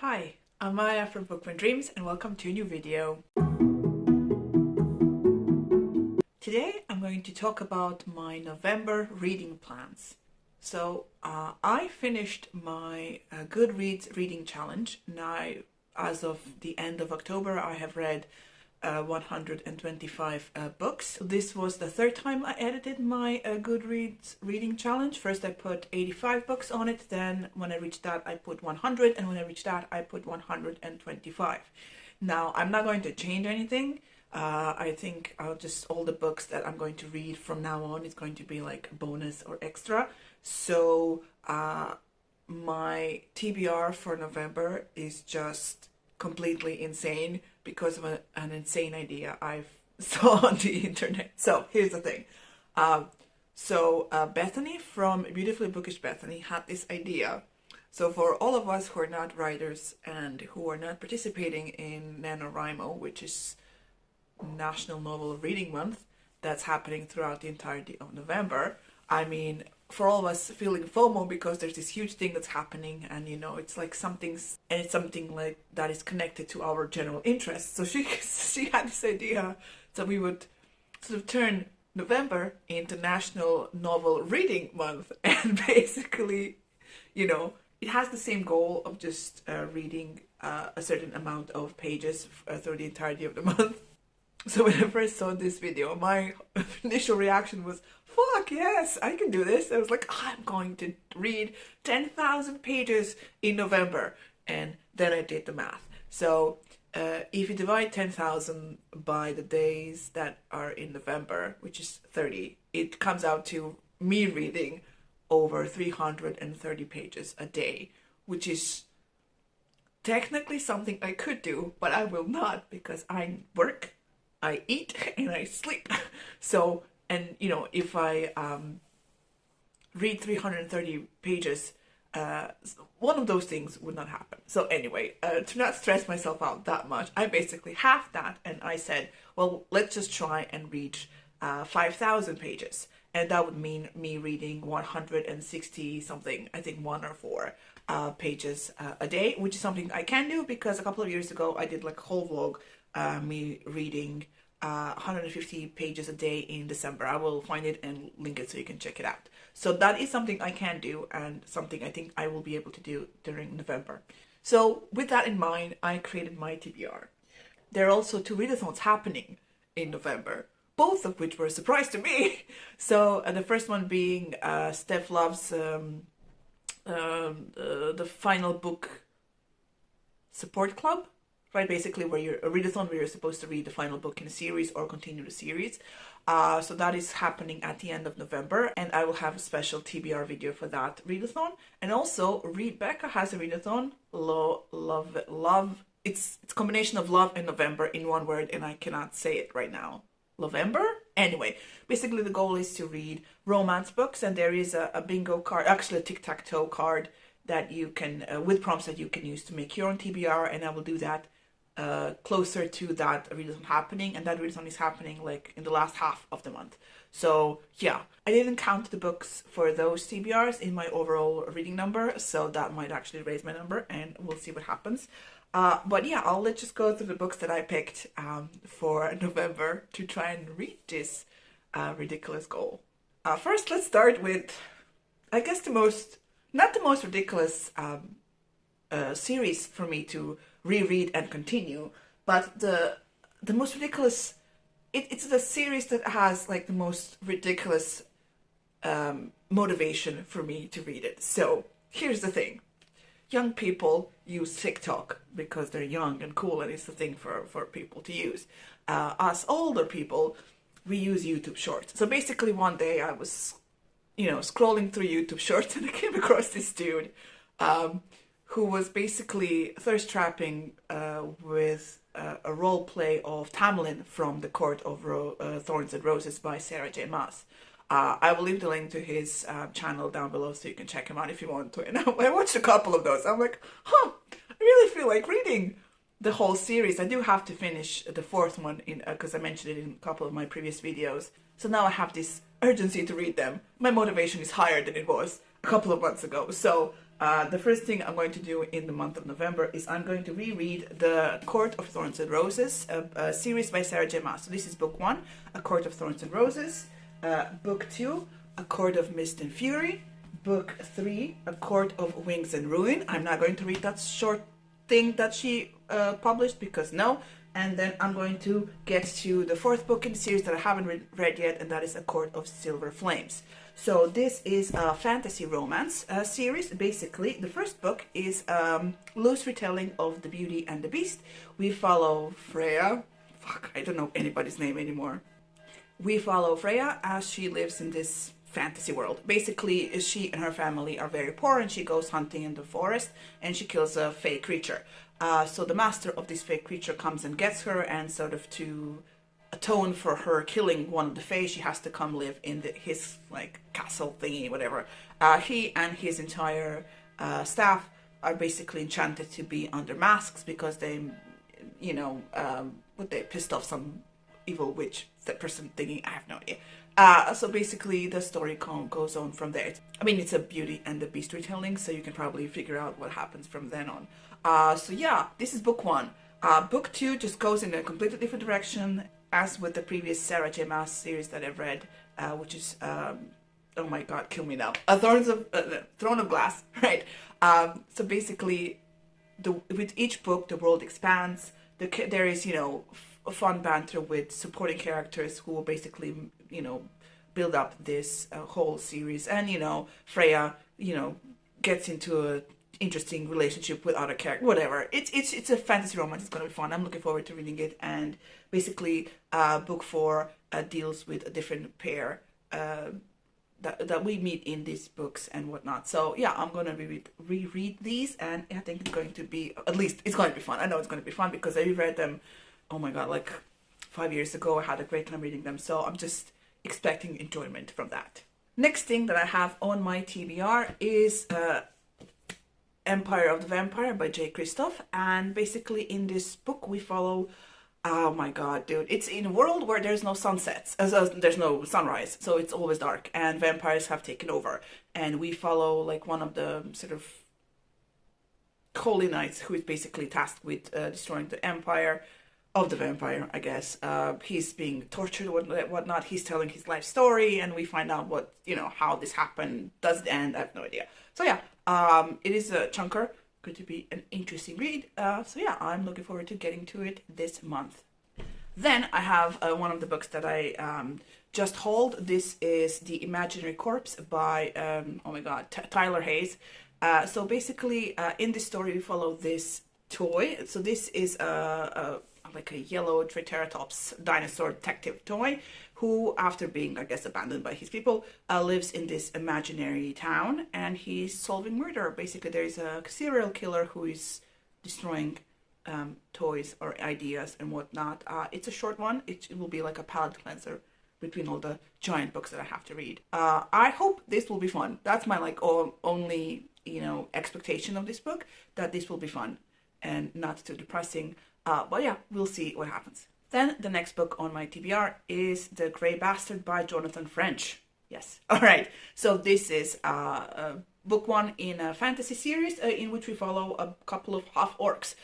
Hi, I'm Maya from Bookman Dreams and welcome to a new video. Today I'm going to talk about my November reading plans. So I finished my Goodreads reading challenge. Now, as of the end of October, I have read 125 books. This was the third time I edited my Goodreads reading challenge. First I put 85 books on it, then when I reached that I put 100, and when I reached that I put 125. Now I'm not going to change anything. I think all the books that I'm going to read from now on is going to be like bonus or extra. So my TBR for November is just completely insane because of an insane idea I saw on the internet. So here's the thing. Bethany from Beautifully Bookish Bethany had this idea. So for all of us who are not writers and who are not participating in NaNoReMo, which is National Novel Reading Month, that's happening throughout the entirety of November. I mean, for all of us feeling FOMO because there's this huge thing that's happening, and you know, it's like it's something like that is connected to our general interests. So she had this idea that we would sort of turn November into National Novel Reading Month, and basically, you know, it has the same goal of just reading a certain amount of pages through the entirety of the month. So when I first saw this video, my initial reaction was, fuck yes, I can do this. I was like, I'm going to read 10,000 pages in November. And then I did the math. So if you divide 10,000 by the days that are in November, which is 30, it comes out to me reading over 330 pages a day, which is technically something I could do, but I will not because I work, I eat, and I sleep. So, and you know, if I read 330 pages, one of those things would not happen. So anyway, to not stress myself out that much, I basically halved that, and I said, well, let's just try and reach 5,000 pages. And that would mean me reading 160 something, I think 1 or 4 pages a day, which is something I can do because a couple of years ago I did like a whole vlog me reading 150 pages a day in December. I will find it and link it so you can check it out. So that is something I can do and something I think I will be able to do during November. So with that in mind, I created my TBR. There are also 2 readathons happening in November, both of which were a surprise to me. So the first one being Steph Love's the final book support club, right? Basically where you're a readathon where you're supposed to read the final book in a series or continue the series. So that is happening at the end of November, and I will have a special TBR video for that readathon. And also Rebecca has a readathon, love. It's a combination of love and November in one word, and I cannot say it right now. November? Anyway, basically the goal is to read romance books, and there is a bingo card, actually a tic-tac-toe card that you can, with prompts that you can use to make your own TBR, and I will do that closer to that readathon happening, and that readathon is happening like in the last half of the month. So yeah, I didn't count the books for those TBRs in my overall reading number, so that might actually raise my number, and we'll see what happens. But yeah, let's just go through the books that I picked for November to try and reach this ridiculous goal. First, let's start with, I guess not the most ridiculous series for me to reread and continue, but the most ridiculous, it's the series that has like the most ridiculous motivation for me to read it. So here's the thing. Young people use TikTok because they're young and cool and it's the thing for people to use. Us older people, we use YouTube Shorts. So basically one day I was, you know, scrolling through YouTube Shorts and I came across this dude who was basically thirst trapping with a role play of Tamlin from The Court of Thorns and Roses by Sarah J. Maas. I will leave the link to his channel down below so you can check him out if you want to. And I watched a couple of those. I'm like, I really feel like reading the whole series. I do have to finish the 4th one because I mentioned it in a couple of my previous videos. So now I have this urgency to read them. My motivation is higher than it was a couple of months ago. So The first thing I'm going to do in the month of November is I'm going to reread The Court of Thorns and Roses, a series by Sarah J. Maas. So this is book 1, A Court of Thorns and Roses. Book 2, A Court of Mist and Fury. Book 3, A Court of Wings and Ruin. I'm not going to read that short thing that she published because no. And then I'm going to get to the 4th book in the series that I haven't read yet, and that is A Court of Silver Flames. So this is a fantasy romance series. Basically, the first book is loose retelling of The Beauty and the Beast. We follow Freya. Fuck, I don't know anybody's name anymore. We follow Freya as she lives in this fantasy world. Basically, she and her family are very poor, and she goes hunting in the forest, and she kills a fey creature. So the master of this fey creature comes and gets her, and sort of to atone for her killing one of the fae, she has to come live in his like castle thingy, whatever. He and his entire staff are basically enchanted to be under masks because they, you know, they pissed off some evil witch, that person thingy, I have no idea. So basically the story goes on from there. I mean, it's a Beauty and the Beast retelling, so you can probably figure out what happens from then on. So yeah, this is book 1. Book 2 just goes in a completely different direction, as with the previous Sarah J. Maas series that I've read, which is, oh my god, kill me now, Throne of Glass, right? So basically, with each book, the world expands. There is, you know, fun banter with supporting characters who will basically, you know, build up this whole series. And, you know, Freya, you know, gets into a interesting relationship with other characters, whatever. It's a fantasy romance. It's gonna be fun. I'm looking forward to reading it. And basically, book 4 deals with a different pair that we meet in these books and whatnot. So yeah, I'm gonna reread these, and I think it's going to be, at least it's going to be fun. I know it's going to be fun because I reread them, oh my god, like 5 years ago. I had a great time reading them, so I'm just expecting enjoyment from that. Next thing that I have on my TBR is Empire of the Vampire by J. Kristoff. And basically in this book we follow, oh my god, dude, it's in a world where there's no sunsets, there's no sunrise, so it's always dark, and vampires have taken over, and we follow like one of the sort of holy knights who is basically tasked with destroying the empire of the vampire, I guess. He's being tortured and whatnot. He's telling his life story, and we find out what, you know, how this happened. Does it end? I have no idea. So yeah, it is a chunker. Going to be an interesting read. So yeah, I'm looking forward to getting to it this month. Then I have one of the books that I just hauled. This is The Imaginary Corpse by, oh my god, Tyler Hayes. So basically, in this story, we follow this toy. So this is like a yellow Triceratops dinosaur detective toy who, after being, I guess, abandoned by his people, lives in this imaginary town, and he's solving murder. Basically, there is a serial killer who is destroying toys or ideas and whatnot. It's a short one. It will be like a palate cleanser between all the giant books that I have to read. I hope this will be fun. That's my like only, you know, expectation of this book, that this will be fun and not too depressing. But yeah, we'll see what happens. Then the next book on my TBR is The Grey Bastard by Jonathan French. Yes. All right. So this is book 1 in a fantasy series in which we follow a couple of half-orcs.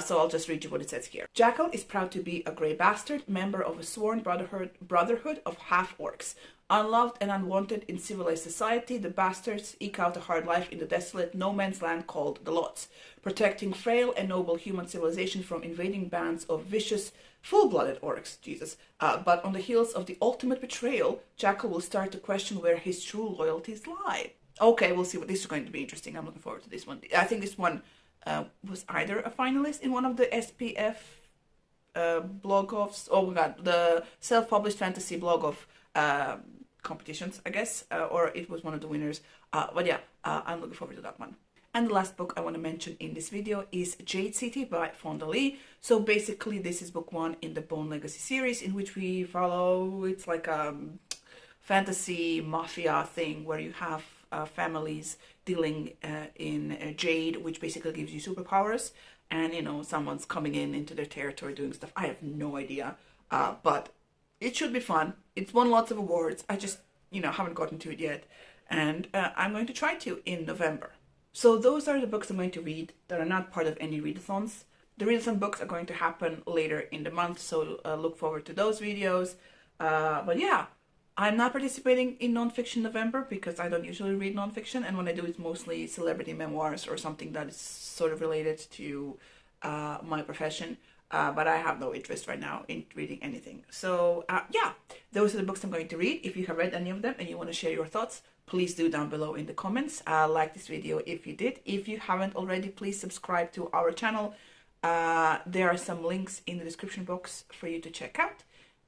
So I'll just read you what it says here. Jackal is proud to be a grey bastard, member of a sworn brotherhood of half-orcs. Unloved and unwanted in civilized society, the bastards eke out a hard life in the desolate no-man's land called the Lots, protecting frail and noble human civilization from invading bands of vicious, full-blooded orcs. Jesus. But on the heels of the ultimate betrayal, Jackal will start to question where his true loyalties lie. Okay, we'll see what this is going to be interesting. I'm looking forward to this one. I think this one was either a finalist in one of the SPF blog offs. Oh my god, the self-published fantasy blog of competitions, I guess, or it was one of the winners. But yeah, I'm looking forward to that one. And the last book I want to mention in this video is Jade City by Fonda Lee. So basically this is book 1 in the Bone Legacy series, in which we follow, it's like a fantasy mafia thing where you have families dealing in jade, which basically gives you superpowers, and you know, someone's coming into their territory doing stuff. I have no idea, but it should be fun. It's won lots of awards. I just, you know, haven't gotten to it yet, and I'm going to try to in November. So those are the books I'm going to read that are not part of any readathons. The readathon books are going to happen later in the month, so look forward to those videos. But yeah, I'm not participating in nonfiction November because I don't usually read nonfiction, and when I do, it's mostly celebrity memoirs or something that is sort of related to my profession. But I have no interest right now in reading anything. So yeah, those are the books I'm going to read. If you have read any of them and you want to share your thoughts, please do down below in the comments. Like this video if you did. If you haven't already, please subscribe to our channel. There are some links in the description box for you to check out.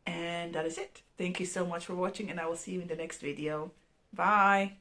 And that is it. Thank you so much for watching, and I will see you in the next video. Bye!